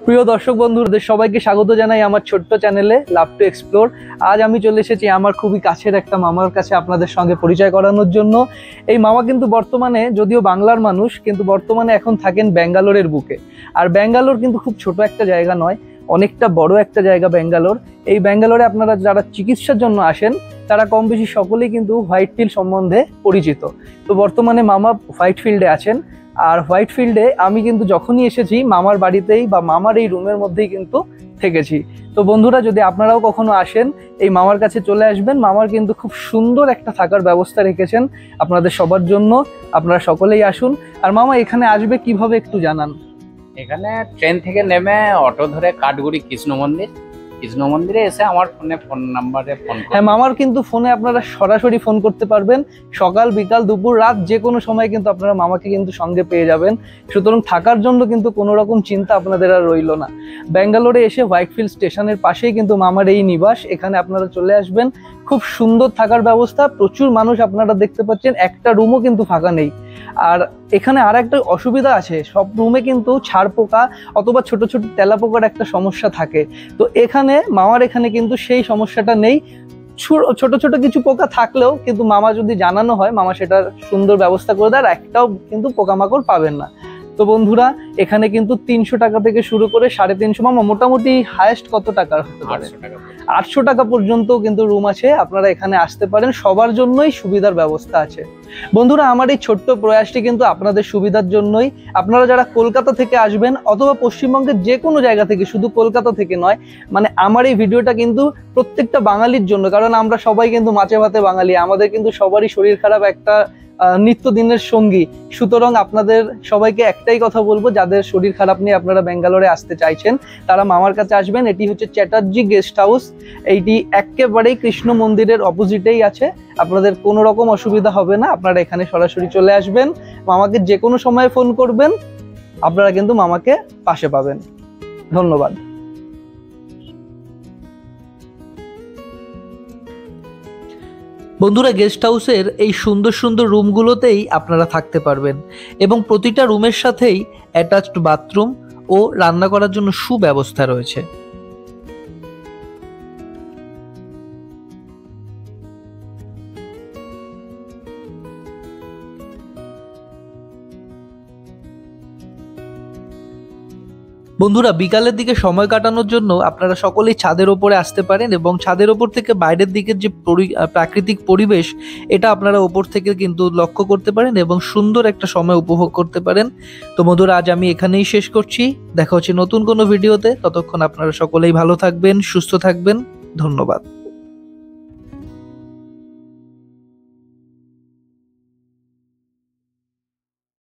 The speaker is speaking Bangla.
প্রিয় দর্শক বন্ধুদের সবাইকে স্বাগত জানাই আমার ছোট্ট চ্যানেলে লাভ টু এক্সপ্লোর। আজ আমি চলে এসেছি আমার খুবই কাছের একটা মামার কাছে আপনাদের সঙ্গে পরিচয় করানোর জন্য। এই মামা কিন্তু বর্তমানে, যদিও বাংলার মানুষ, কিন্তু বর্তমানে এখন থাকেন ব্যাঙ্গালোরের বুকে। আর ব্যাঙ্গালোর কিন্তু খুব ছোট একটা জায়গা নয়, অনেকটা বড় একটা জায়গা ব্যাঙ্গালোর। এই ব্যাঙ্গালোরে আপনারা যারা চিকিৎসার জন্য আসেন তারা কম বেশি সকলেই কিন্তু হোয়াইট ফিল্ড সম্বন্ধে পরিচিত। তো বর্তমানে মামা হোয়াইট ফিল্ডে আছেন। আর হোয়াইট ফিল্ডে আমি কিন্তু যখনই এসেছি মামার বাড়িতেই বা মামার এই রুমের মধ্যেই কিন্তু থেকেছি। তো বন্ধুরা, যদি আপনারাও কখনো আসেন এই মামার কাছে চলে আসবেন। মামার কিন্তু খুব সুন্দর একটা থাকার ব্যবস্থা রেখেছেন আপনাদের সবার জন্য। আপনারা সকলেই আসুন। আর মামা এখানে আসবে কিভাবে একটু জানান। এখানে ট্রেন থেকে নেমে অটো ধরে কাঠগুড়ি কৃষ্ণ মন্দিরে এসে আমার ফোন নাম্বারে ফোন। হ্যাঁ, মামার কিন্তু ফোনে আপনারা সরাসরি ফোন করতে পারবেন। সকাল, বিকাল, দুপুর, রাত যে কোনো সময় কিন্তু আপনারা মামাকে কিন্তু সঙ্গে পেয়ে যাবেন। সুতরাং থাকার জন্য কিন্তু কোনো রকম চিন্তা আপনাদের আর রইল না। ব্যাঙ্গালোরে এসে হোয়াইটফিল্ড স্টেশনের পাশেই কিন্তু মামার এই নিবাস। এখানে আপনারা চলে আসবেন। খুব সুন্দর থাকার ব্যবস্থা, প্রচুর মানুষ আপনারা দেখতে পাচ্ছেন, একটা রুমও কিন্তু ফাঁকা নেই। আর এখানে আর একটা অসুবিধা আছে, সব রুমে কিন্তু ছাড় পোকা অথবা ছোট ছোট তেলা পোকার একটা সমস্যা থাকে। তো এখানে মামার এখানে কিন্তু সেই সমস্যাটা নেই। ছোট ছোট কিছু পোকা থাকলেও কিন্তু মামা যদি জানানো হয়, মামা সেটার সুন্দর ব্যবস্থা করে দেয়, আর একটাও কিন্তু পোকামাকড় পাবেন না। তো বন্ধুরা, এখানে কিন্তু 300 টাকা থেকে শুরু করে 350, মামা মোটামুটি হায়েস্ট কত টাকার হতে পারে? 800 টাকা পর্যন্ত কিন্তু রুম আছে। আপনারা এখানে আসতে পারেন, সবার জন্যই সুবিধার ব্যবস্থা আছে। বন্ধুরা, আমার এই ছোট্ট প্রয়াসটি কিন্তু আপনাদের সুবিধার জন্যই। আপনারা যারা কলকাতা থেকে আসবেন অথবা পশ্চিমবঙ্গের যে কোনো জায়গা থেকে, শুধু কলকাতা থেকে নয়, মানে আমার এই ভিডিওটা কিন্তু প্রত্যেকটা বাঙালির জন্য। কারণ আমরা সবাই কিন্তু মাছে ভাতে বাঙালি, আমাদের কিন্তু সবারই শরীর খারাপ একটা নিত্যদিনের সঙ্গী। সুতরাং আপনাদের সবাইকে একটাই কথা বলবো, যাদের শরীর খারাপ নিয়ে আপনারা ব্যাঙ্গালোরে আসতে চাইছেন তারা মামার কাছে আসবেন। এটি হচ্ছে চ্যাটার্জি গেস্ট হাউস। এইটি একেবারেই কৃষ্ণ মন্দিরের অপোজিটেই আছে। আপনাদের কোনো রকম অসুবিধা হবে না, আপনারা এখানে সরাসরি চলে আসবেন। মামাকে যে কোনো সময় ফোন করবেন, আপনারা কিন্তু মামাকে পাশে পাবেন। ধন্যবাদ। বন্ধুরা, গেস্ট হাউসের এই সুন্দর সুন্দর রুমগুলোতেই আপনারা থাকতে পারবেন এবং প্রতিটা রুমের সাথেই অ্যাটাচড বাথরুম ও রান্না করার জন্য সুব্যবস্থা রয়েছে। বন্ধুরা, বিকালের দিকে সময় কাটানোর জন্য আপনারা সকলেই ছাদের ওপরে আসতে পারেন এবং ছাদের ওপর থেকে বাইরের দিকের যে প্রাকৃতিক পরিবেশ, এটা আপনারা ওপর থেকে কিন্তু লক্ষ্য করতে পারেন এবং সুন্দর একটা সময় উপভোগ করতে পারেন। তো বন্ধুরা, আজ আমি এখানেই শেষ করছি। দেখা হচ্ছে নতুন কোনো ভিডিওতে। ততক্ষণ আপনারা সকলেই ভালো থাকবেন, সুস্থ থাকবেন। ধন্যবাদ।